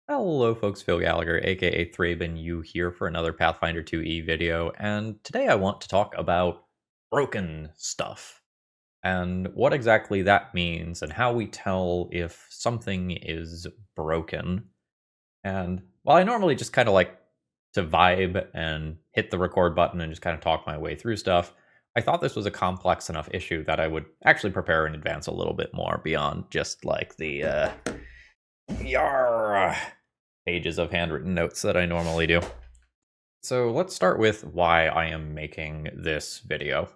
Hello folks, Phil Gallagher, aka Thraben, you here for another Pathfinder 2E video, and today I want to talk about broken stuff, and what exactly that means, and how we tell if something is broken. And while I normally just kind of like to vibe and hit the record button and just kind of talk my way through stuff, I thought this was a complex enough issue that I would actually prepare in advance a little bit more beyond just like the yar pages of handwritten notes that I normally do. So let's start with why I am making this video.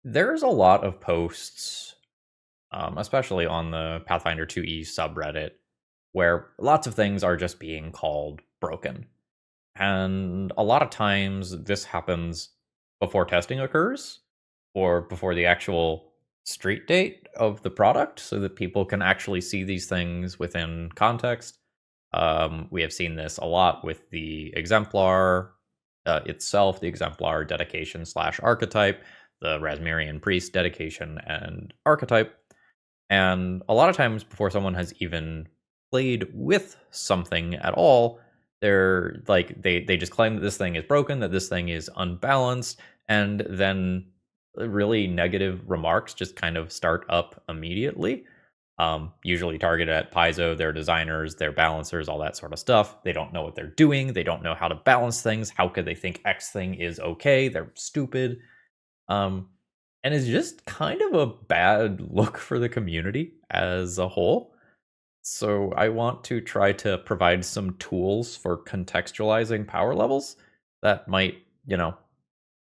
There's a lot of posts, especially on the Pathfinder 2E subreddit, where lots of things are just being called broken. And a lot of times this happens before testing occurs, or before the actual street date of the product, so that people can actually see these things within context. We have seen this a lot with the Exemplar itself, the Exemplar Dedication / Archetype, the Razmiran Priest Dedication and Archetype. And a lot of times before someone has even played with something at all, they're like, they just claim that this thing is broken, that this thing is unbalanced, and then really negative remarks just kind of start up immediately. Usually targeted at Paizo, their designers, their balancers, all that sort of stuff. They don't know what they're doing. They don't know how to balance things. How could they think X thing is okay? They're stupid. And it's just kind of a bad look for the community as a whole. So I want to try to provide some tools for contextualizing power levels that might,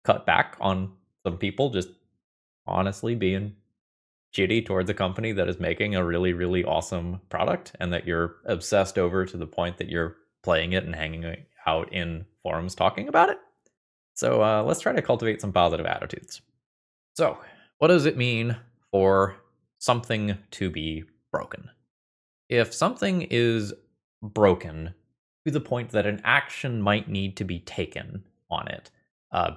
cut back on some people just honestly being shitty toward the company that is making a really, really awesome product, and that you're obsessed over to the point that you're playing it and hanging out in forums talking about it. So let's try to cultivate some positive attitudes. So what does it mean for something to be broken? If something is broken to the point that an action might need to be taken on it,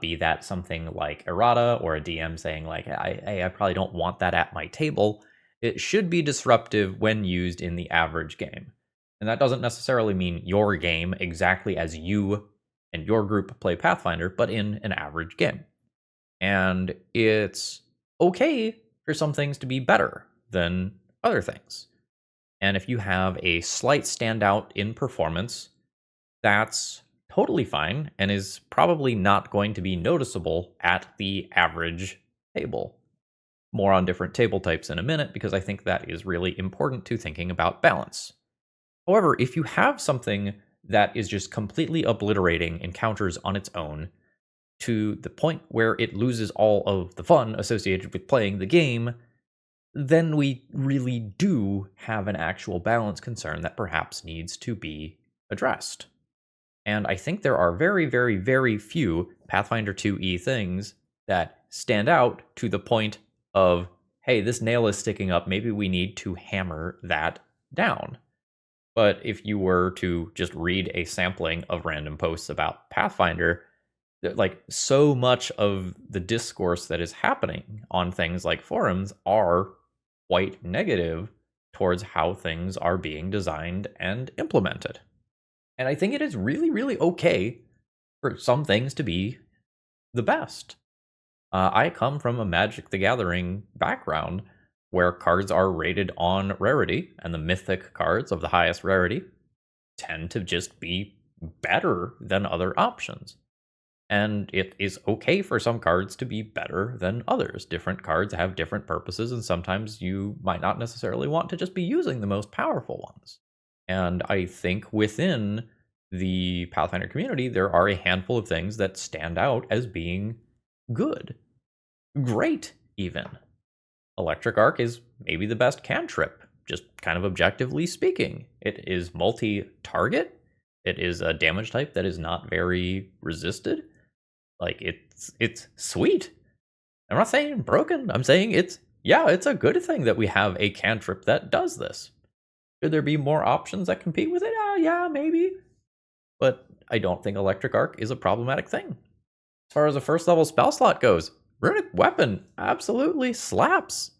be that something like errata or a DM saying like, I probably don't want that at my table, it should be disruptive when used in the average game. And that doesn't necessarily mean your game exactly as you and your group play Pathfinder, but in an average game. And it's okay for some things to be better than other things. And if you have a slight standout in performance, that's totally fine and is probably not going to be noticeable at the average table. More on different table types in a minute, because I think that is really important to thinking about balance. However, if you have something that is just completely obliterating encounters on its own to the point where it loses all of the fun associated with playing the game, then we really do have an actual balance concern that perhaps needs to be addressed. And I think there are very, very, very few Pathfinder 2E things that stand out to the point of, hey, this nail is sticking up, maybe we need to hammer that down. But if you were to just read a sampling of random posts about Pathfinder, like so much of the discourse that is happening on things like forums are quite negative towards how things are being designed and implemented. And I think it is really, really okay for some things to be the best. I come from a Magic the Gathering background where cards are rated on rarity, and the mythic cards of the highest rarity tend to just be better than other options. And it is okay for some cards to be better than others. Different cards have different purposes, and sometimes you might not necessarily want to just be using the most powerful ones. And I think within the Pathfinder community, there are a handful of things that stand out as being good. Great, even. Electric Arc is maybe the best cantrip, just kind of objectively speaking. It is multi-target. It is a damage type that is not very resisted. Like, it's sweet. I'm not saying broken. I'm saying it's a good thing that we have a cantrip that does this. Should there be more options that compete with it? Yeah, maybe. But I don't think Electric Arc is a problematic thing. As far as a first level spell slot goes, Runic Weapon absolutely slaps.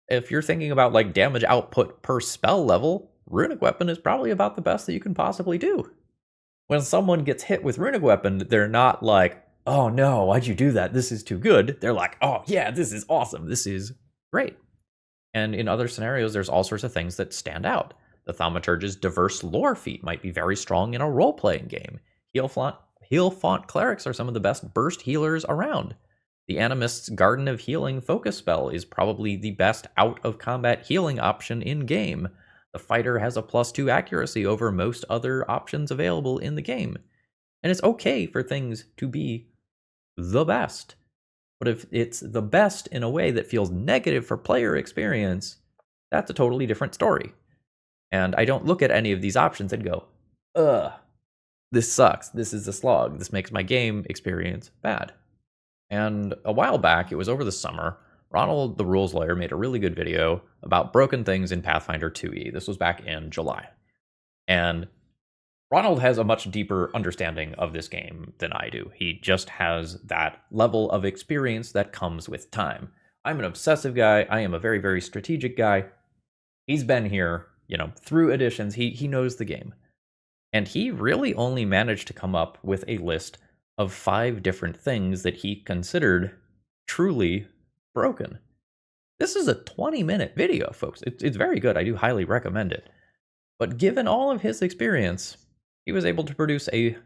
If you're thinking about like damage output per spell level, Runic Weapon is probably about the best that you can possibly do. When someone gets hit with Runic Weapon, they're not like, oh no, why'd you do that? This is too good. They're like, oh yeah, this is awesome. This is great. And in other scenarios, there's all sorts of things that stand out. The Thaumaturge's diverse lore feat might be very strong in a role-playing game. Heal Font Clerics are some of the best burst healers around. The Animist's Garden of Healing focus spell is probably the best out-of-combat healing option in-game. The fighter has a +2 accuracy over most other options available in the game. And it's okay for things to be the best. But if it's the best in a way that feels negative for player experience, that's a totally different story. And I don't look at any of these options and go, ugh, this sucks. This is a slog. This makes my game experience bad. And a while back, it was over the summer, Ronald, the rules lawyer, made a really good video about broken things in Pathfinder 2e. This was back in July. And Ronald has a much deeper understanding of this game than I do. He just has that level of experience that comes with time. I'm an obsessive guy. I am a very, very strategic guy. He's been here, through editions. He knows the game. And he really only managed to come up with a list of 5 different things that he considered truly broken. This is a 20-minute video, folks. It's very good. I do highly recommend it. But given all of his experience, he was able to produce a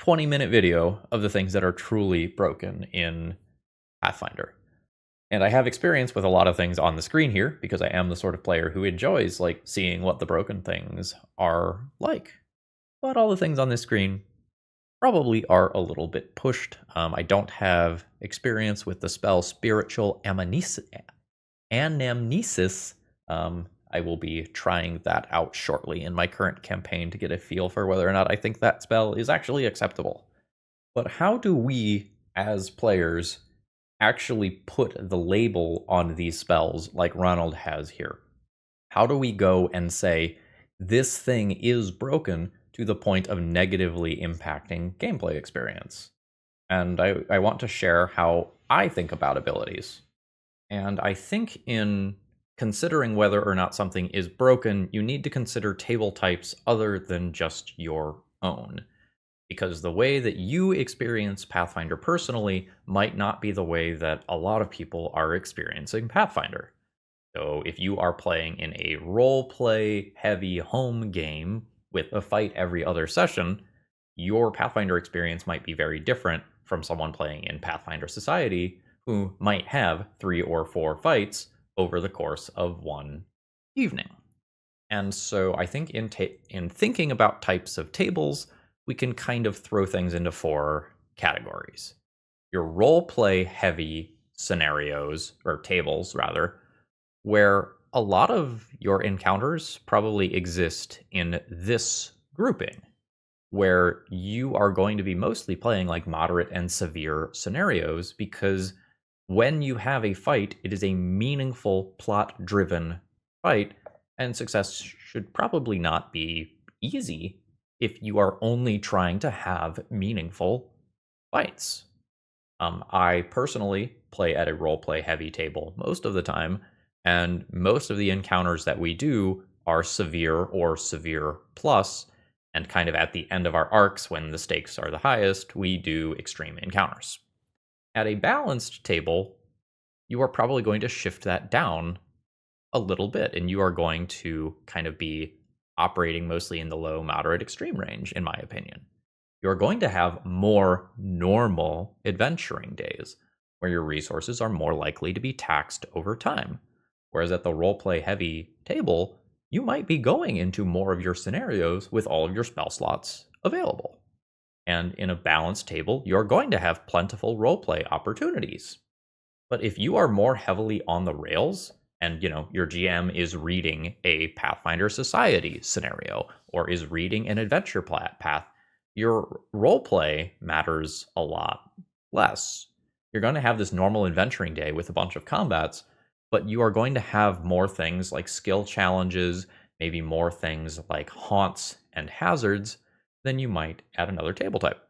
20-minute video of the things that are truly broken in Pathfinder. And I have experience with a lot of things on the screen here because I am the sort of player who enjoys seeing what the broken things are like. But all the things on this screen probably are a little bit pushed. I don't have experience with the spell Spiritual Anamnesis. I will be trying that out shortly in my current campaign to get a feel for whether or not I think that spell is actually acceptable. But how do we, as players, actually put the label on these spells like Ronald has here? How do we go and say, this thing is broken to the point of negatively impacting gameplay experience? And I want to share how I think about abilities. And I think in considering whether or not something is broken, you need to consider table types other than just your own. Because the way that you experience Pathfinder personally might not be the way that a lot of people are experiencing Pathfinder. So if you are playing in a role-play heavy home game with a fight every other session, your Pathfinder experience might be very different from someone playing in Pathfinder Society who might have 3 or 4 fights over the course of one evening. And so I think in thinking about types of tables, we can kind of throw things into 4 categories. Your role-play heavy scenarios, or tables rather, where a lot of your encounters probably exist in this grouping, where you are going to be mostly playing moderate and severe scenarios, because when you have a fight, it is a meaningful, plot-driven fight, and success should probably not be easy if you are only trying to have meaningful fights. I personally play at a role-play heavy table most of the time, and most of the encounters that we do are severe or severe plus, and kind of at the end of our arcs, when the stakes are the highest, we do extreme encounters. At a balanced table, you are probably going to shift that down a little bit, and you are going to kind of be operating mostly in the low, moderate, extreme range, in my opinion. You're going to have more normal adventuring days, where your resources are more likely to be taxed over time. Whereas at the roleplay heavy table, you might be going into more of your scenarios with all of your spell slots available. And in a balanced table, you're going to have plentiful roleplay opportunities. But if you are more heavily on the rails, and your GM is reading a Pathfinder Society scenario, or is reading an adventure path, your roleplay matters a lot less. You're going to have this normal adventuring day with a bunch of combats, but you are going to have more things like skill challenges, maybe more things like haunts and hazards than you might at another table type.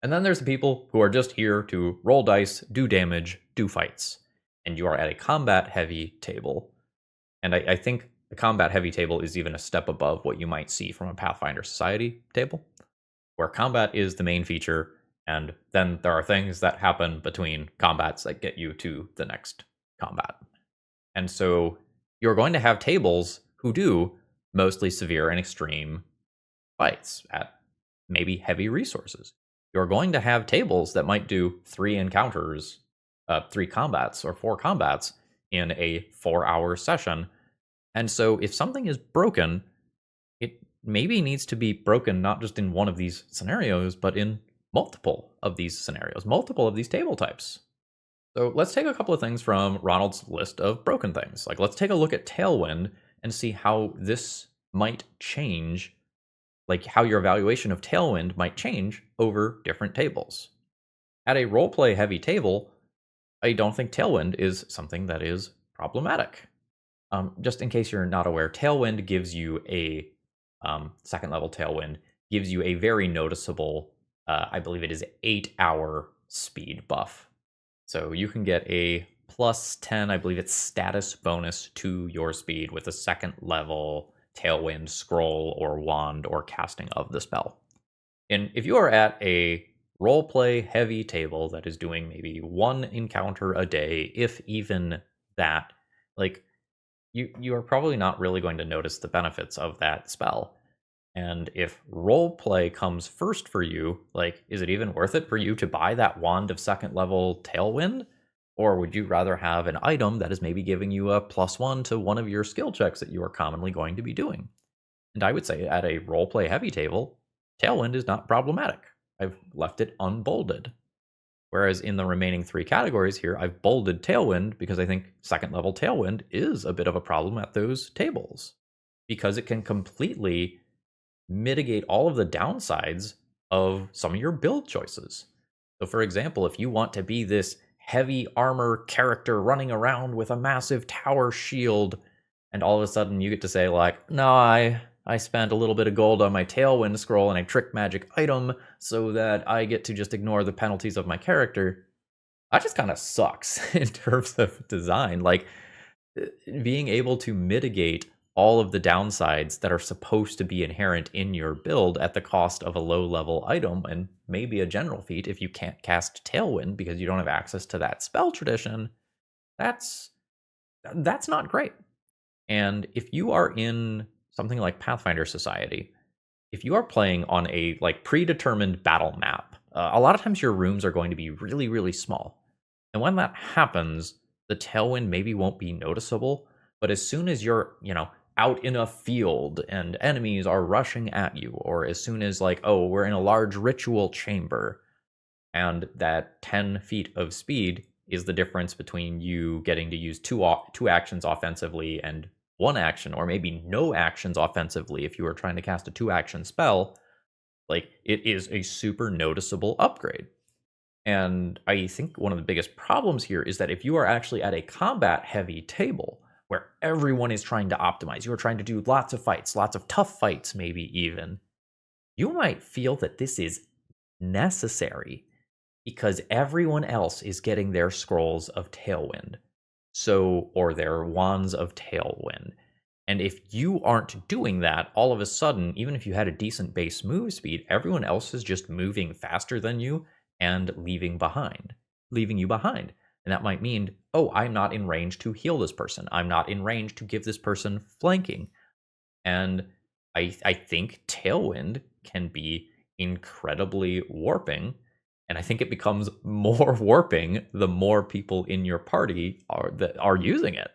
And then there's the people who are just here to roll dice, do damage, do fights. And you are at a combat-heavy table. And I think the combat heavy table is even a step above what you might see from a Pathfinder Society table, where combat is the main feature, and then there are things that happen between combats that get you to the next combat. And so you're going to have tables who do mostly severe and extreme fights at maybe heavy resources. You're going to have tables that might do 3 encounters, 3 combats or 4 combats in a 4-hour session. And so if something is broken, it maybe needs to be broken not just in one of these scenarios, but in multiple of these scenarios, multiple of these table types. So let's take a couple of things from Ronald's list of broken things. Like, let's take a look at Tailwind and see how this might change, like how your evaluation of Tailwind might change over different tables. At a roleplay heavy table, I don't think Tailwind is something that is problematic. Just in case you're not aware, Tailwind gives you a second level Tailwind gives you a very noticeable, I believe it is 8-hour speed buff. So you can get a plus 10, I believe it's status bonus to your speed with a second level Tailwind scroll or wand or casting of the spell. And if you are at a roleplay heavy table that is doing maybe 1 encounter a day, if even that, like, you are probably not really going to notice the benefits of that spell. And if roleplay comes first for you, like, is it even worth it for you to buy that wand of second level Tailwind? Or would you rather have an item that is maybe giving you a +1 to one of your skill checks that you are commonly going to be doing? And I would say at a roleplay heavy table, Tailwind is not problematic. I've left it unbolded. Whereas in the remaining 3 categories here, I've bolded Tailwind because I think second level Tailwind is a bit of a problem at those tables. Because it can completely mitigate all of the downsides of some of your build choices. So for example, if you want to be this heavy armor character running around with a massive tower shield, and all of a sudden you get to say like, no, I spent a little bit of gold on my Tailwind scroll and a trick magic item so that I get to just ignore the penalties of my character. That just kind of sucks in terms of design. Like, being able to mitigate all of the downsides that are supposed to be inherent in your build at the cost of a low level item and maybe a general feat if you can't cast Tailwind because you don't have access to that spell tradition, that's not great. And if you are in something like Pathfinder Society, if you are playing on a like predetermined battle map, a lot of times your rooms are going to be really, really small. And when that happens, the Tailwind maybe won't be noticeable, but as soon as you're, out in a field and enemies are rushing at you, or as soon as like, oh, we're in a large ritual chamber, and that 10 feet of speed is the difference between you getting to use two actions offensively and 1 action, or maybe no actions offensively if you are trying to cast a 2-action spell, like, it is a super noticeable upgrade. And I think one of the biggest problems here is that if you are actually at a combat heavy table where everyone is trying to optimize, you are trying to do lots of fights, lots of tough fights, maybe even, you might feel that this is necessary because everyone else is getting their scrolls of Tailwind. So, or their wands of Tailwind. And if you aren't doing that, all of a sudden, even if you had a decent base move speed, everyone else is just moving faster than you and leaving you behind. And that might mean, oh, I'm not in range to heal this person. I'm not in range to give this person flanking. And I think Tailwind can be incredibly warping. And I think it becomes more warping the more people in your party are using it.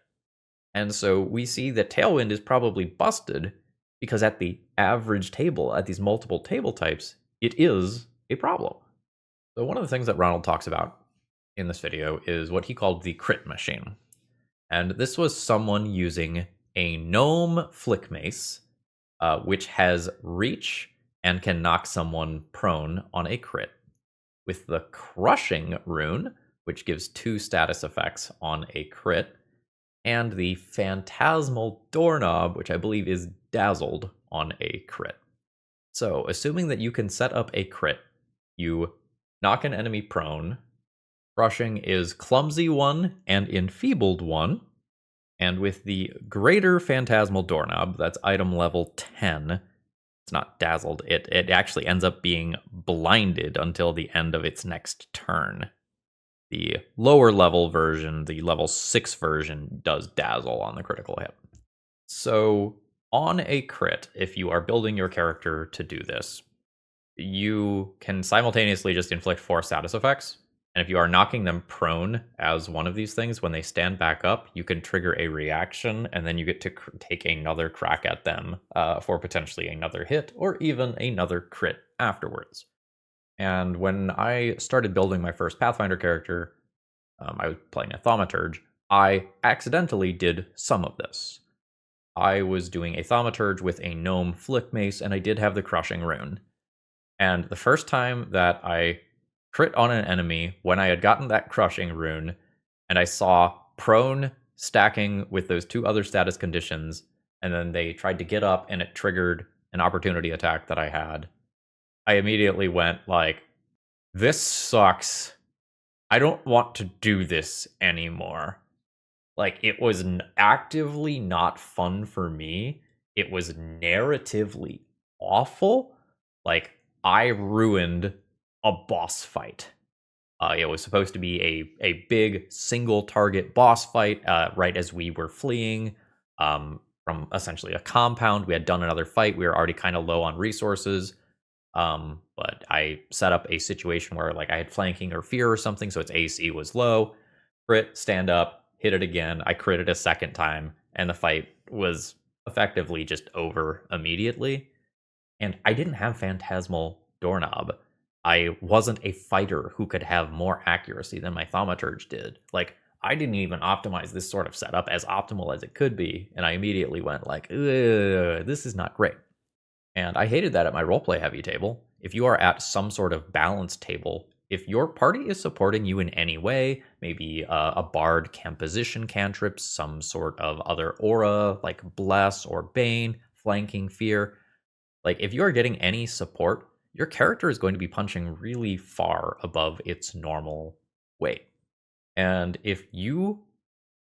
And so we see that Tailwind is probably busted because at the average table, at these multiple table types, it is a problem. So one of the things that Ronald talks about in this video is what he called the crit machine. And this was someone using a gnome flick mace, which has reach and can knock someone prone on a crit, with the crushing rune, which gives 2 status effects on a crit, and the phantasmal doorknob, which I believe is dazzled on a crit. So, assuming that you can set up a crit, you knock an enemy prone. Crushing is clumsy 1 and enfeebled 1. And with the Greater Phantasmal Doorknob, that's item level 10, it's not dazzled, it actually ends up being blinded until the end of its next turn. The lower level version, the level 6 version, does dazzle on the critical hit. So, on a crit, if you are building your character to do this, you can simultaneously just inflict 4 status effects. And if you are knocking them prone as one of these things, when they stand back up, you can trigger a reaction, and then you get to take another crack at them for potentially another hit or even another crit afterwards. And when I started building my first Pathfinder character, I was playing a thaumaturge. I accidentally did some of this. I was doing a thaumaturge with a gnome flick mace, and I did have the crushing rune. And the first time that I crit on an enemy, when I had gotten that crushing rune, and I saw prone stacking with those 2 other status conditions, and then they tried to get up and it triggered an opportunity attack that I had, I immediately went like, this sucks. I don't want to do this anymore. Like, it was actively not fun for me. It was narratively awful. Like, I ruined a boss fight. It was supposed to be a big single target boss fight right as we were fleeing from essentially a compound. We had done another fight. We were already kind of low on resources. But I set up a situation where like I had flanking or fear or something, so its AC was low. Crit, stand up, hit it again. I critted a second time, and the fight was effectively just over immediately. And I didn't have Phantasmal Doorknob. I wasn't a fighter who could have more accuracy than my Thaumaturge did. Like, I didn't even optimize this sort of setup as optimal as it could be, and I immediately went like, this is not great. And I hated that at my roleplay heavy table. If you are at some sort of balanced table, if your party is supporting you in any way, maybe a bard can position cantrips, some sort of other aura like bless or bane, flanking fear, like if you are getting any support, your character is going to be punching really far above its normal weight. And if you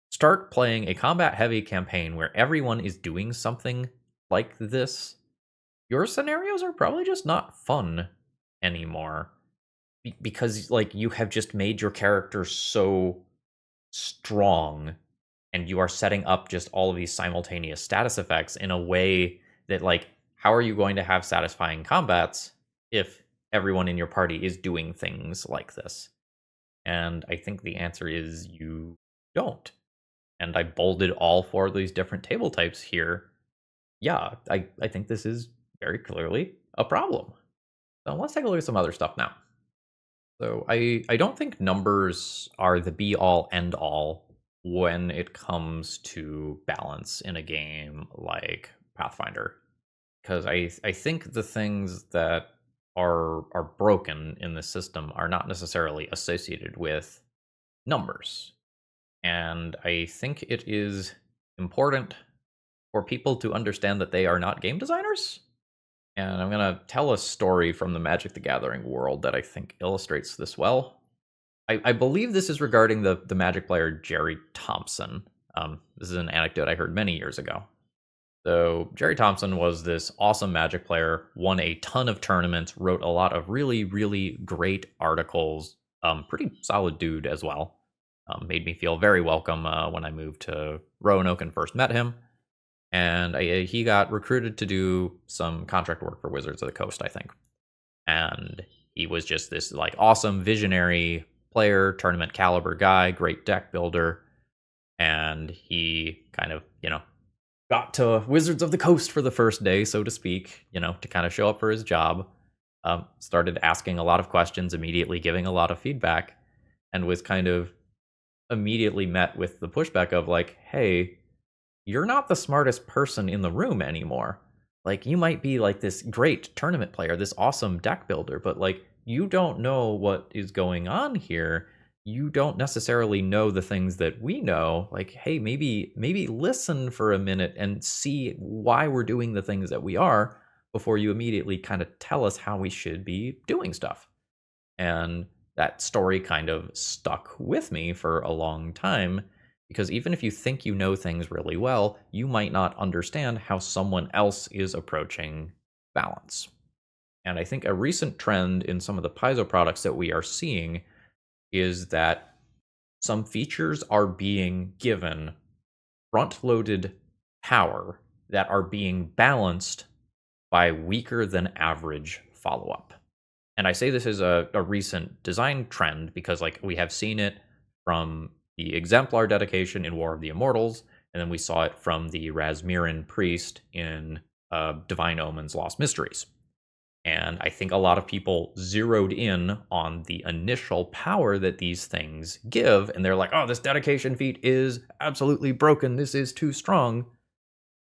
start playing a combat heavy campaign where everyone is doing something like this, your scenarios are probably just not fun anymore because like you have just made your character so strong and you are setting up just all of these simultaneous status effects in a way that like how are you going to have satisfying combats if everyone in your party is doing things like this? And I think the answer is you don't. And I bolded all 4 of these different table types here. Yeah, I think this is very clearly a problem. So let's take a look at some other stuff now. So I don't think numbers are the be all end all when it comes to balance in a game like Pathfinder, because I think the things that are broken in the system are not necessarily associated with numbers, and I think it is important for people to understand that they are not game designers. And I'm going to tell a story from the Magic the Gathering world that I think illustrates this well. I believe this is regarding the Magic player Jerry Thompson. This is an anecdote I heard many years ago. So Jerry Thompson was this awesome Magic player, won a ton of tournaments, wrote a lot of really, really great articles. Pretty solid dude as well. Made me feel very welcome when I moved to Roanoke and first met him. And he got recruited to do some contract work for Wizards of the Coast, I think. And he was just this like awesome visionary player, tournament caliber guy, great deck builder. And he kind of, got to Wizards of the Coast for the first day, so to speak, to kind of show up for his job. Started asking a lot of questions, immediately giving a lot of feedback, and was kind of immediately met with the pushback of like, hey, you're not the smartest person in the room anymore. Like, you might be like this great tournament player, this awesome deck builder, but like, you don't know what is going on here. You don't necessarily know the things that we know. Like, hey, maybe listen for a minute and see why we're doing the things that we are before you immediately kind of tell us how we should be doing stuff. And that story kind of stuck with me for a long time Because even if you think you know things really well, you might not understand how someone else is approaching balance. And I think a recent trend in some of the Paizo products that we are seeing is that some features are being given front-loaded power that are being balanced by weaker than average follow-up. And I say this is a recent design trend because like we have seen it from the Exemplar Dedication in War of the Immortals, and then we saw it from the Razmiran Priest in Divine Omens Lost Mysteries. And I think a lot of people zeroed in on the initial power that these things give, and they're like, oh, this dedication feat is absolutely broken, this is too strong.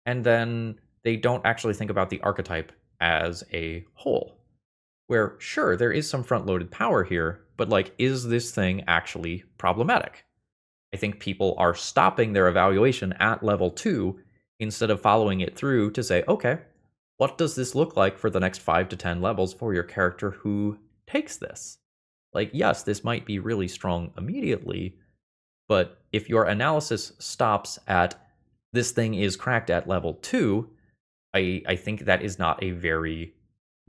And then they don't actually think about the archetype as a whole. Where, sure, there is some front-loaded power here, but like, is this thing actually problematic? I think people are stopping their evaluation at level 2 instead of following it through to say, okay, what does this look like for the next 5 to 10 levels for your character who takes this? Like, yes, this might be really strong immediately, but if your analysis stops at this thing is cracked at level 2, I think that is not a very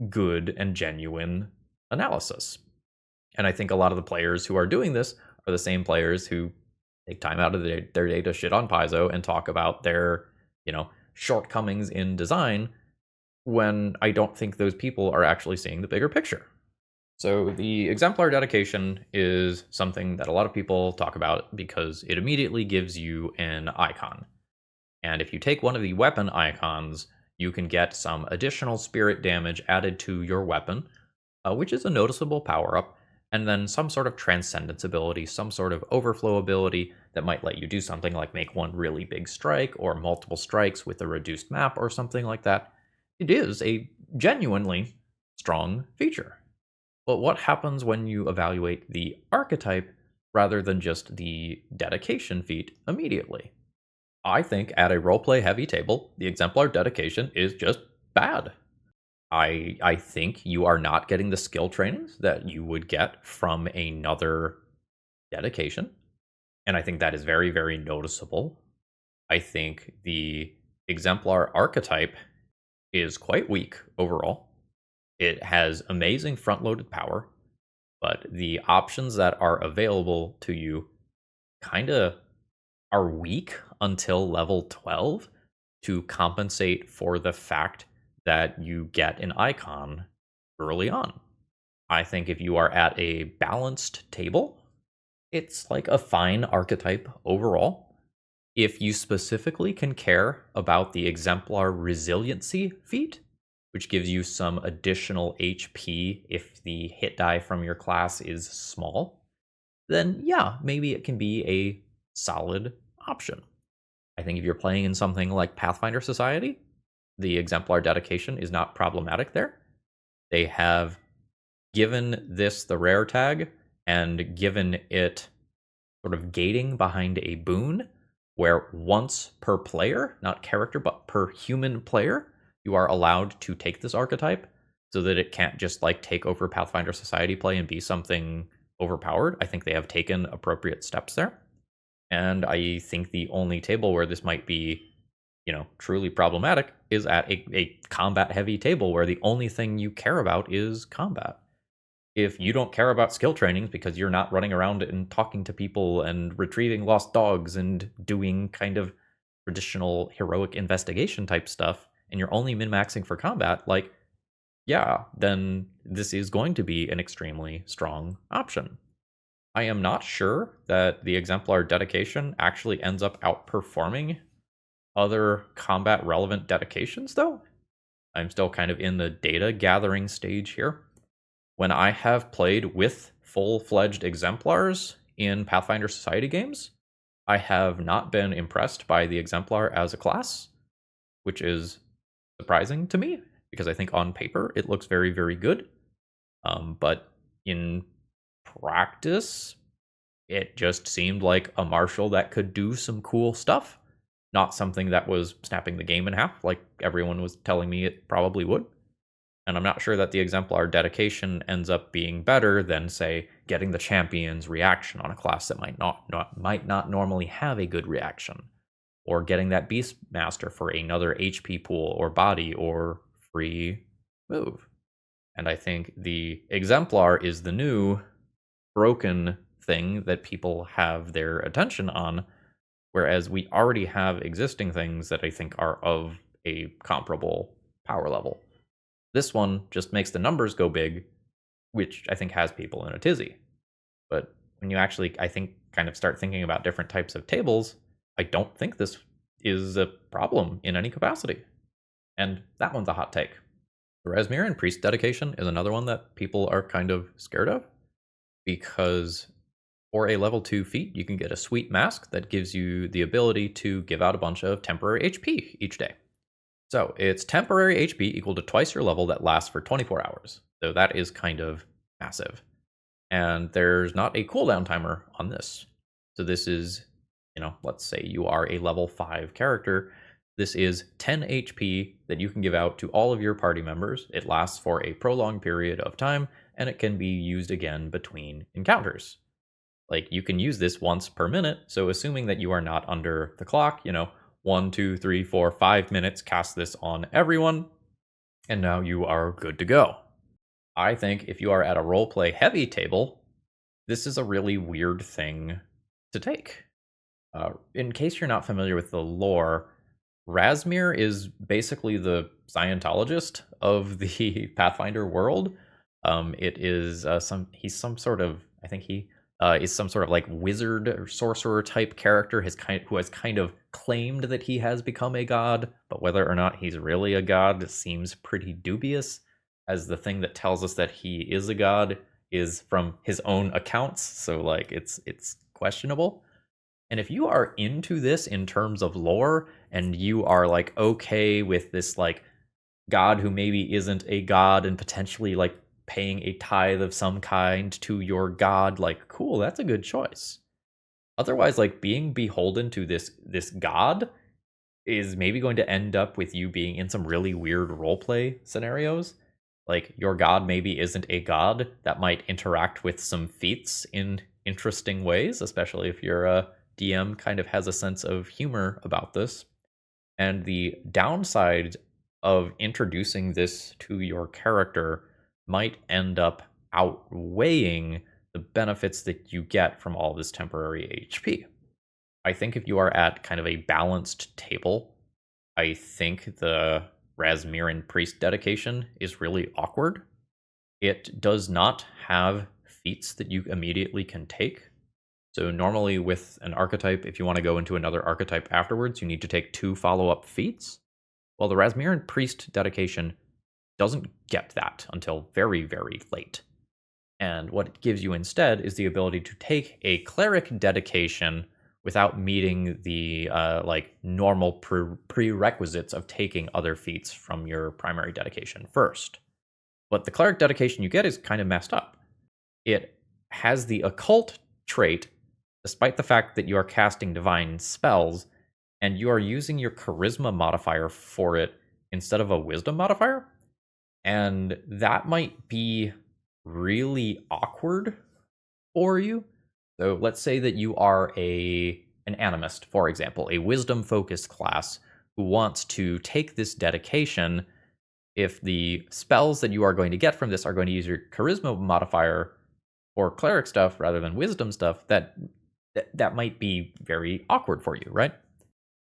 good and genuine analysis. And I think a lot of the players who are doing this are the same players who take time out of their day to shit on Paizo and talk about their, shortcomings in design when I don't think those people are actually seeing the bigger picture. So the Exemplar Dedication is something that a lot of people talk about because it immediately gives you an icon. And if you take one of the weapon icons, you can get some additional spirit damage added to your weapon, which is a noticeable power-up, and then some sort of transcendence ability, some sort of overflow ability that might let you do something like make one really big strike or multiple strikes with a reduced map or something like that. It is a genuinely strong feature. But what happens when you evaluate the archetype rather than just the dedication feat immediately? I think at a roleplay heavy table, the Exemplar Dedication is just bad. I think you are not getting the skill trainings that you would get from another dedication. And I think that is very, very noticeable. I think the Exemplar Archetype is quite weak overall. It has amazing front-loaded power, but the options that are available to you kind of are weak until level 12 to compensate for the fact that you get an icon early on. I think if you are at a balanced table, it's like a fine archetype overall. If you specifically can care about the Exemplar Resiliency feat, which gives you some additional HP if the hit die from your class is small, then yeah, maybe it can be a solid option. I think if you're playing in something like Pathfinder Society, the Exemplar Dedication is not problematic there. They have given this the rare tag and given it sort of gating behind a boon where once per player, not character, but per human player, you are allowed to take this archetype so that it can't just like take over Pathfinder Society play and be something overpowered. I think they have taken appropriate steps there. And I think the only table where this might be, truly problematic is at a combat-heavy table where the only thing you care about is combat. If you don't care about skill trainings because you're not running around and talking to people and retrieving lost dogs and doing kind of traditional heroic investigation type stuff, and you're only min-maxing for combat, then this is going to be an extremely strong option. I am not sure that the Exemplar Dedication actually ends up outperforming other combat relevant dedications, though. I'm still kind of in the data gathering stage here. When I have played with full-fledged Exemplars in Pathfinder Society games, I have not been impressed by the Exemplar as a class, which is surprising to me, because I think on paper it looks very, very good. But in practice, it just seemed like a marshal that could do some cool stuff, not something that was snapping the game in half like everyone was telling me it probably would. And I'm not sure that the Exemplar Dedication ends up being better than, say, getting the champion's reaction on a class that might not normally have a good reaction, or getting that Beastmaster for another HP pool or body or free move. And I think the Exemplar is the new broken thing that people have their attention on, whereas we already have existing things that I think are of a comparable power level. This one just makes the numbers go big, which I think has people in a tizzy. But when you actually, I think, kind of start thinking about different types of tables, I don't think this is a problem in any capacity. And that one's a hot take. The Razmiran Priest Dedication is another one that people are kind of scared of, because for a level 2 feat, you can get a sweet mask that gives you the ability to give out a bunch of temporary HP each day. So it's temporary HP equal to twice your level that lasts for 24 hours. So that is kind of massive. And there's not a cooldown timer on this. So this is, let's say you are a level 5 character. This is 10 HP that you can give out to all of your party members. It lasts for a prolonged period of time, and it can be used again between encounters. Like, you can use this once per minute, so assuming that you are not under the clock, 1, 2, 3, 4, 5 minutes, cast this on everyone, and now you are good to go. I think if you are at a roleplay heavy table, this is a really weird thing to take. In case you're not familiar with the lore, Razmir is basically the Scientologist of the Pathfinder world. It is he's some sort of, I think he is some sort of like wizard or sorcerer type character who has kind of claimed that he has become a god, but whether or not he's really a god seems pretty dubious, as the thing that tells us that he is a god is from his own accounts, so like it's questionable. And if you are into this in terms of lore, and you are like okay with this like god who maybe isn't a god and potentially like paying a tithe of some kind to your god, like cool, that's a good choice. Otherwise, like being beholden to this god is maybe going to end up with you being in some really weird roleplay scenarios. Like your god maybe isn't a god that might interact with some feats in interesting ways, especially if your DM kind of has a sense of humor about this. And the downside of introducing this to your character might end up outweighing the benefits that you get from all this temporary HP. I think if you are at kind of a balanced table, I think the Razmiran Priest Dedication is really awkward. It does not have feats that you immediately can take. So normally with an archetype, if you want to go into another archetype afterwards, you need to take 2 follow-up feats. Well, the Razmiran Priest Dedication doesn't get that until very, very late. And what it gives you instead is the ability to take a cleric dedication without meeting the normal prerequisites of taking other feats from your primary dedication first. But the cleric dedication you get is kind of messed up. It has the occult trait, despite the fact that you are casting divine spells, and you are using your charisma modifier for it instead of a wisdom modifier. And that might be really awkward for you. So let's say that you are an animist, for example, a wisdom-focused class who wants to take this dedication. If the spells that you are going to get from this are going to use your charisma modifier for cleric stuff rather than wisdom stuff, that might be very awkward for you, right?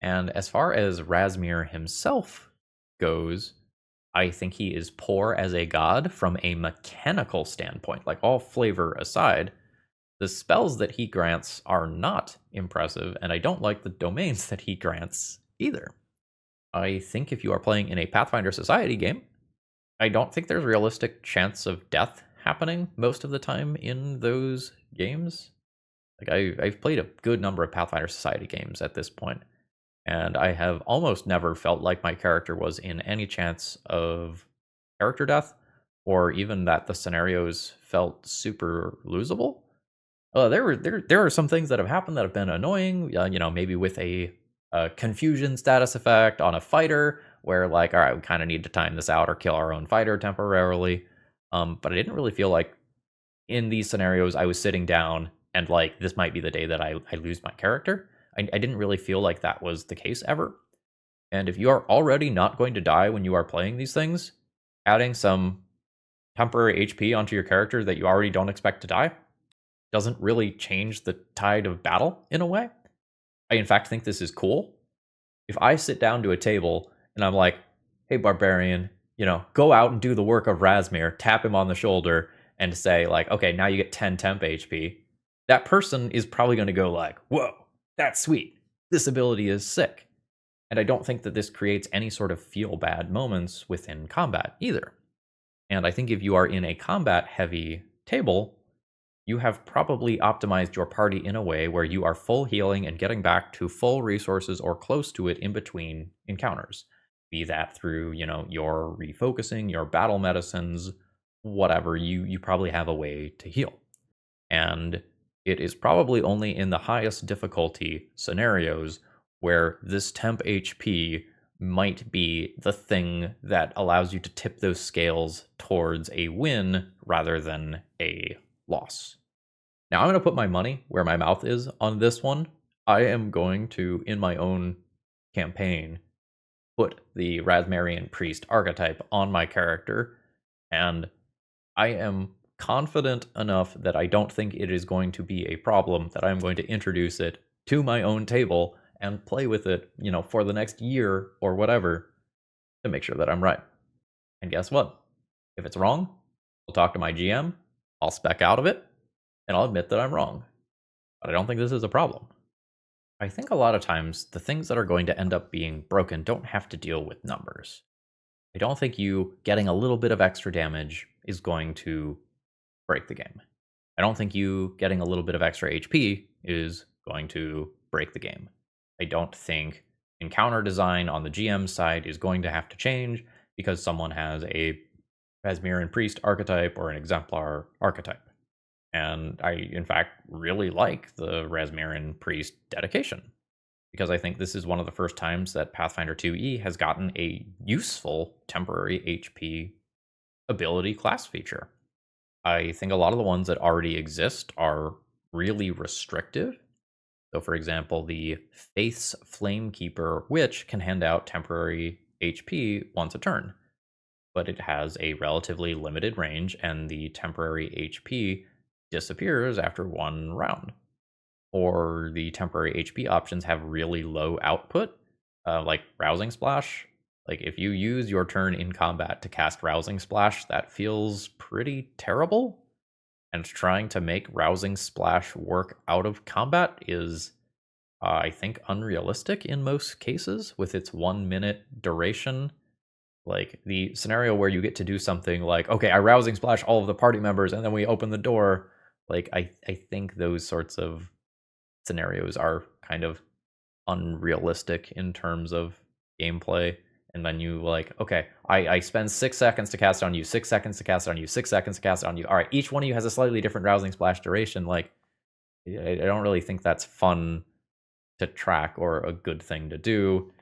And as far as Razmir himself goes, I think he is poor as a god from a mechanical standpoint. Like, all flavor aside, the spells that he grants are not impressive, and I don't like the domains that he grants either. I think if you are playing in a Pathfinder Society game, I don't think there's realistic chance of death happening most of the time in those games. Like, I've played a good number of Pathfinder Society games at this point, and I have almost never felt like my character was in any chance of character death, or even that the scenarios felt super losable. There are some things that have happened that have been annoying, maybe with a confusion status effect on a fighter, where like, all right, we kind of need to time this out or kill our own fighter temporarily. But I didn't really feel like in these scenarios, I was sitting down and like this might be the day that I lose my character. I didn't really feel like that was the case ever. And if you are already not going to die when you are playing these things, adding some temporary HP onto your character that you already don't expect to die doesn't really change the tide of battle in a way. I, in fact, think this is cool. If I sit down to a table and I'm like, hey, barbarian, go out and do the work of Razmir, tap him on the shoulder, and say, like, okay, now you get 10 temp HP, that person is probably going to go, like, whoa, that's sweet. This ability is sick. And I don't think that this creates any sort of feel bad moments within combat either. And I think if you are in a combat heavy table, you have probably optimized your party in a way where you are full healing and getting back to full resources or close to it in between encounters. Be that through, your refocusing, your battle medicines, whatever, you probably have a way to heal. And it is probably only in the highest difficulty scenarios where this temp HP might be the thing that allows you to tip those scales towards a win rather than a loss. Now, I'm going to put my money where my mouth is on this one. I am going to, in my own campaign, put the Razmiran Priest archetype on my character, and I am confident enough that I don't think it is going to be a problem that I'm going to introduce it to my own table and play with it, for the next year or whatever to make sure that I'm right. And guess what? If it's wrong, I'll talk to my GM, I'll spec out of it, and I'll admit that I'm wrong. But I don't think this is a problem. I think a lot of times the things that are going to end up being broken don't have to deal with numbers. I don't think you getting a little bit of extra damage is going to break the game. I don't think you getting a little bit of extra HP is going to break the game. I don't think encounter design on the GM side is going to have to change because someone has a Razmiran Priest archetype or an Exemplar archetype. And I, in fact, really like the Razmiran Priest Dedication because I think this is one of the first times that Pathfinder 2E has gotten a useful temporary HP ability class feature. I think a lot of the ones that already exist are really restrictive. So, for example, the Faith's Flamekeeper Witch can hand out temporary HP once a turn, but it has a relatively limited range, and the temporary HP disappears after one round. Or the temporary HP options have really low output, like Rousing Splash. Like, if you use your turn in combat to cast Rousing Splash, that feels pretty terrible. And trying to make Rousing Splash work out of combat is, I think, unrealistic in most cases with its 1 minute duration. Like, the scenario where you get to do something like, okay, I Rousing Splash all of the party members and then we open the door. Like, I think those sorts of scenarios are kind of unrealistic in terms of gameplay. And then you like, okay, I spend 6 seconds to cast on you, 6 seconds to cast on you, 6 seconds to cast on you. All right, each one of you has a slightly different Rousing Splash duration. Like, I don't really think that's fun to track or a good thing to do.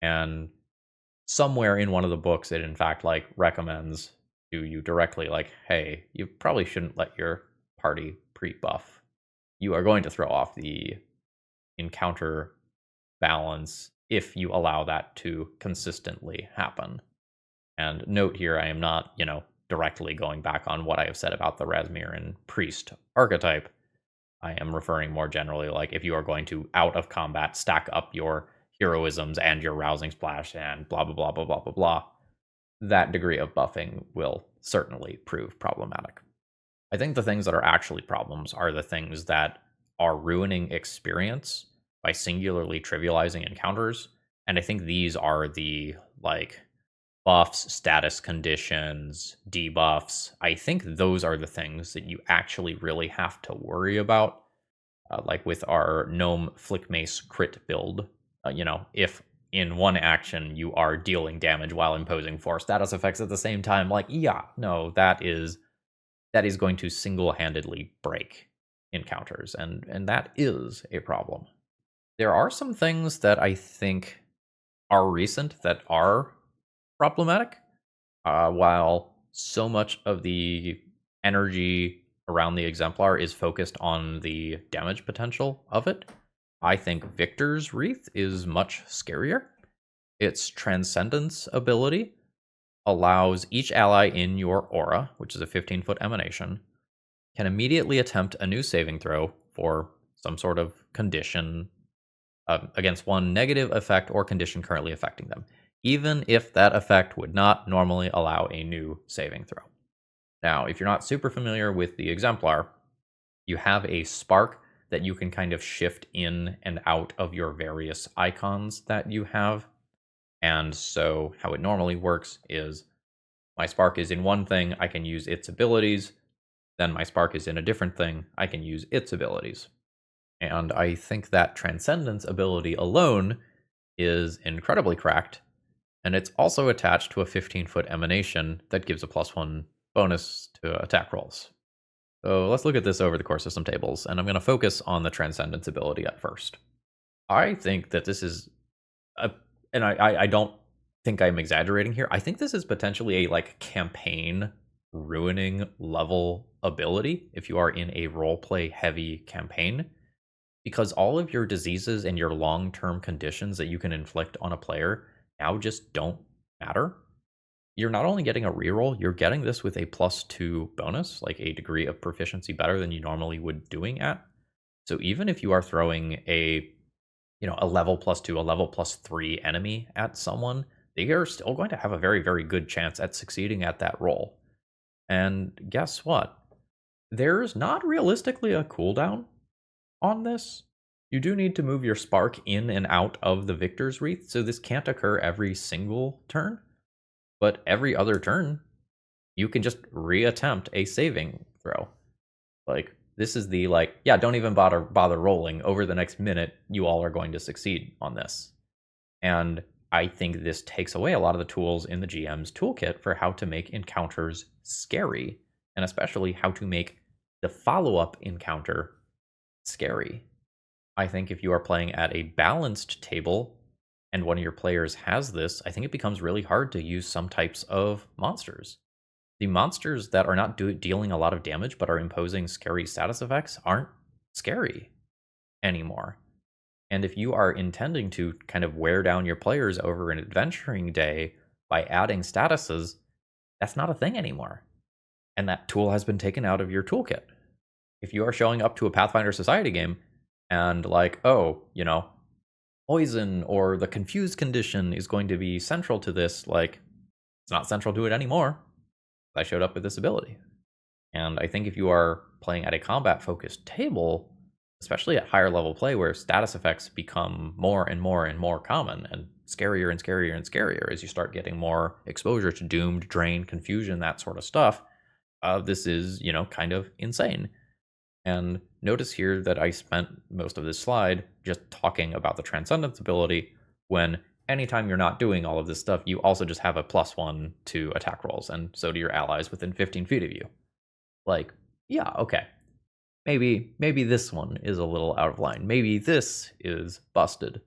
And somewhere in one of the books, it in fact like recommends to you directly, like, hey, you probably shouldn't let your party pre-buff. You are going to throw off the encounter balance if you allow that to consistently happen. And note here, I am not, directly going back on what I have said about the Razmiran Priest archetype. I am referring more generally, like, if you are going to, out of combat, stack up your heroisms and your Rousing Splash and blah, blah, blah, blah, blah, blah, blah, that degree of buffing will certainly prove problematic. I think the things that are actually problems are the things that are ruining experience by singularly trivializing encounters. And I think these are the, like, buffs, status conditions, debuffs. I think those are the things that you actually really have to worry about. Like with our Gnome Flick Mace crit build, if in one action you are dealing damage while imposing 4 status effects at the same time, like, yeah, no, that is going to single-handedly break encounters, and that is a problem. There are some things that I think are recent that are problematic, while so much of the energy around the Exemplar is focused on the damage potential of it. I think Victor's Wreath is much scarier. Its Transcendence ability allows each ally in your aura, which is a 15-foot emanation, can immediately attempt a new saving throw for some sort of condition against one negative effect or condition currently affecting them, even if that effect would not normally allow a new saving throw. Now, if you're not super familiar with the Exemplar, you have a spark that you can kind of shift in and out of your various icons that you have. And so how it normally works is my spark is in one thing, I can use its abilities. Then my spark is in a different thing, I can use its abilities. And I think that Transcendence ability alone is incredibly cracked. And it's also attached to a 15-foot emanation that gives a +1 bonus to attack rolls. So let's look at this over the course of some tables, and I'm going to focus on the Transcendence ability at first. I think that this is and I don't think I'm exaggerating here. I think this is potentially a like campaign ruining level ability if you are in a roleplay heavy campaign, because all of your diseases and your long-term conditions that you can inflict on a player now just don't matter. You're not only getting a reroll, you're getting this with a +2 bonus, like a degree of proficiency better than you normally would doing at. So even if you are throwing a level +2, a level +3 enemy at someone, they are still going to have a very, very good chance at succeeding at that roll. And guess what? There's not realistically a cooldown on this. You do need to move your spark in and out of the Victor's Wreath, so this can't occur every single turn. But every other turn, you can just reattempt a saving throw. Like, this is the, don't even bother rolling. Over the next minute, you all are going to succeed on this. And I think this takes away a lot of the tools in the GM's toolkit for how to make encounters scary, and especially how to make the follow-up encounter scary. I think if you are playing at a balanced table and one of your players has this, I think it becomes really hard to use some types of monsters. The monsters that are not dealing a lot of damage but are imposing scary status effects aren't scary anymore. And if you are intending to kind of wear down your players over an adventuring day by adding statuses, that's not a thing anymore. And that tool has been taken out of your toolkit. If you are showing up to a Pathfinder Society game and poison or the confused condition is going to be central to this, it's not central to it anymore. I showed up with this ability. And I think if you are playing at a combat-focused table, especially at higher level play where status effects become more and more and more common and scarier and scarier and scarier as you start getting more exposure to doomed, drain, confusion, that sort of stuff, this is, kind of insane. And notice here that I spent most of this slide just talking about the Transcendence ability, when anytime you're not doing all of this stuff, you also just have a +1 to attack rolls, and so do your allies within 15 feet of you. Yeah, okay. Maybe this one is a little out of line. Maybe this is busted.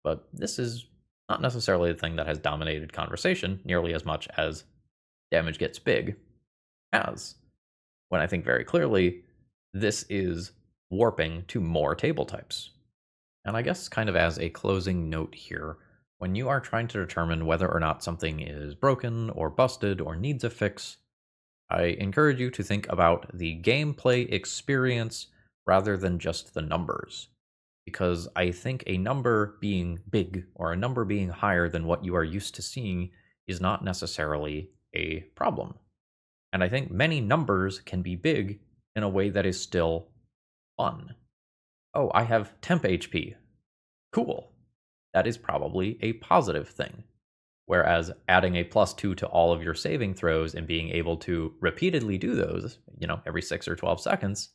But this is not necessarily the thing that has dominated conversation nearly as much as damage gets big has. When I think very clearly, this is warping to more table types. And I guess kind of as a closing note here, when you are trying to determine whether or not something is broken or busted or needs a fix, I encourage you to think about the gameplay experience rather than just the numbers. Because I think a number being big or a number being higher than what you are used to seeing is not necessarily a problem. And I think many numbers can be big in a way that is still fun. Oh, I have temp HP. Cool. That is probably a positive thing. Whereas adding a +2 to all of your saving throws and being able to repeatedly do those, every 6 or 12 seconds,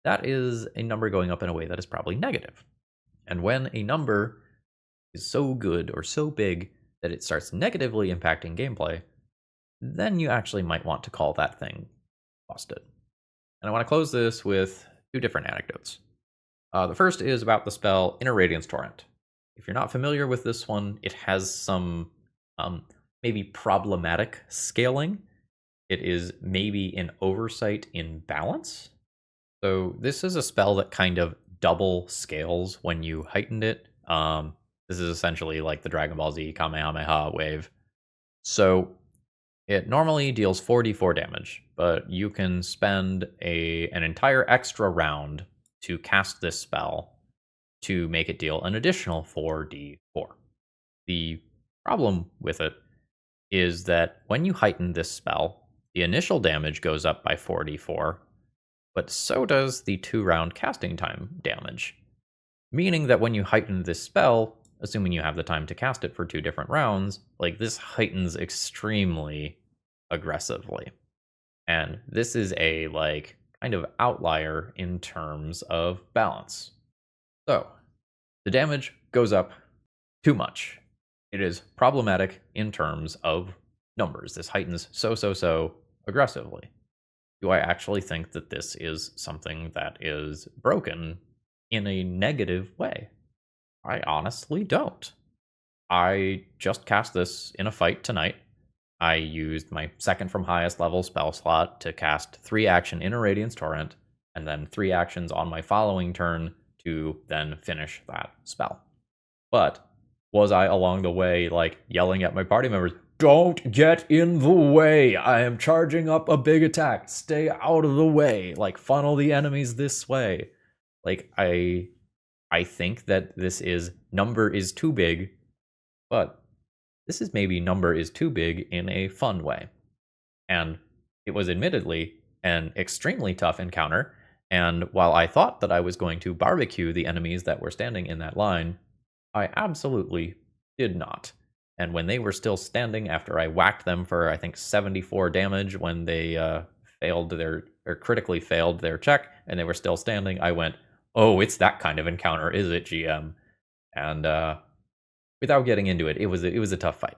that is a number going up in a way that is probably negative. And when a number is so good or so big that it starts negatively impacting gameplay, then you actually might want to call that thing busted. And I want to close this with 2 different anecdotes. The first is about the spell Inner Radiance Torrent. If you're not familiar with this one, it has some maybe problematic scaling. it is maybe an oversight in balance. So this is a spell that kind of double scales when you heightened it. This is essentially like the Dragon Ball Z Kamehameha wave. So it normally deals 4d4 damage, but you can spend an entire extra round to cast this spell to make it deal an additional 4d4. The problem with it is that when you heighten this spell, the initial damage goes up by 4d4, but so does the 2-round casting time damage. Meaning that when you heighten this spell, assuming you have the time to cast it for 2 different rounds, like this heightens extremely aggressively. And this is a kind of outlier in terms of balance. So the damage goes up too much. It is problematic in terms of numbers. This heightens so aggressively. Do I actually think that this is something that is broken in a negative way? I honestly don't. I just cast this in a fight tonight. I used my second from highest level spell slot to cast 3 action Inner Radiance Torrent, and then 3 actions on my following turn to then finish that spell. But was I along the way yelling at my party members, "Don't get in the way, I am charging up a big attack, stay out of the way, funnel the enemies this way"? I think that this number is too big, but this is maybe number is too big in a fun way. And it was admittedly an extremely tough encounter, and while I thought that I was going to barbecue the enemies that were standing in that line, I absolutely did not. And when they were still standing after I whacked them for, I think, 74 damage when they critically failed their check, and they were still standing, I went, "Oh, it's that kind of encounter, is it, GM?" And without getting into it, it was a tough fight.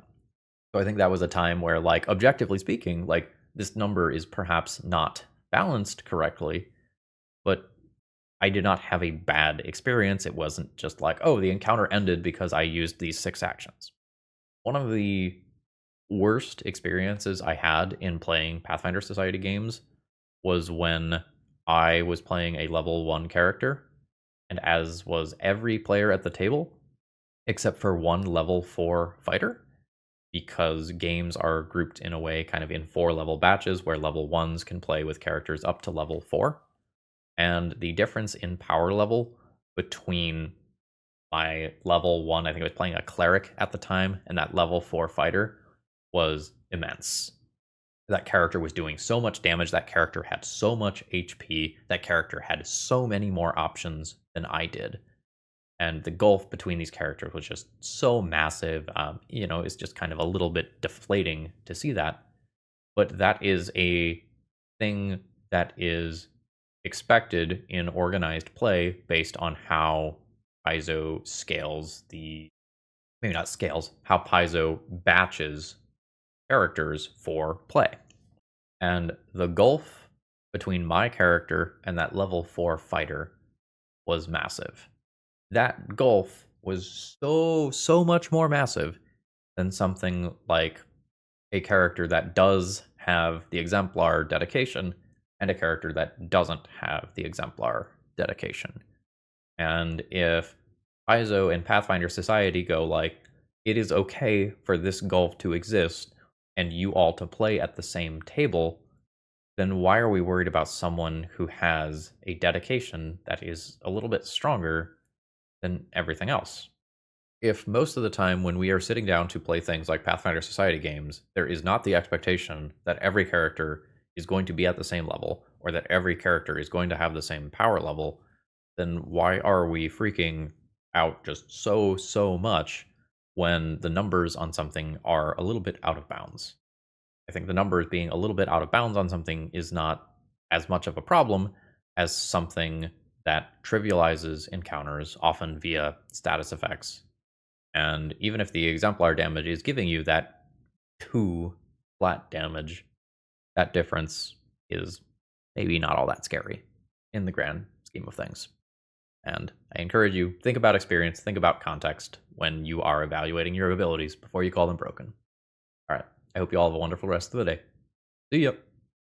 So I think that was a time where, objectively speaking, this number is perhaps not balanced correctly, but I did not have a bad experience. It wasn't just oh, the encounter ended because I used these 6 actions. One of the worst experiences I had in playing Pathfinder Society games was when I was playing a level 1 character, and as was every player at the table, except for one level 4 fighter, because games are grouped in a way kind of in 4-level batches where level 1s can play with characters up to level 4. And the difference in power level between my level 1, I think I was playing a cleric at the time, and that level 4 fighter was immense. That character was doing so much damage, that character had so much HP, that character had so many more options than I did. And the gulf between these characters was just so massive. It's just kind of a little bit deflating to see that. But that is a thing that is expected in organized play based on how Paizo scales how Paizo batches characters for play. And the gulf between my character and that level 4 fighter was massive. That gulf was so much more massive than something like a character that does have the Exemplar Dedication and a character that doesn't have the Exemplar Dedication. And if Paizo and Pathfinder Society go it is okay for this gulf to exist and you all to play at the same table, then why are we worried about someone who has a dedication that is a little bit stronger than everything else? If most of the time when we are sitting down to play things like Pathfinder Society games, there is not the expectation that every character is going to be at the same level, or that every character is going to have the same power level, then why are we freaking out just so much when the numbers on something are a little bit out of bounds? I think the numbers being a little bit out of bounds on something is not as much of a problem as something that trivializes encounters, often via status effects. And even if the exemplar damage is giving you that 2 flat damage, that difference is maybe not all that scary in the grand scheme of things. And I encourage you, think about experience, think about context when you are evaluating your abilities before you call them broken. All right, I hope you all have a wonderful rest of the day. See ya.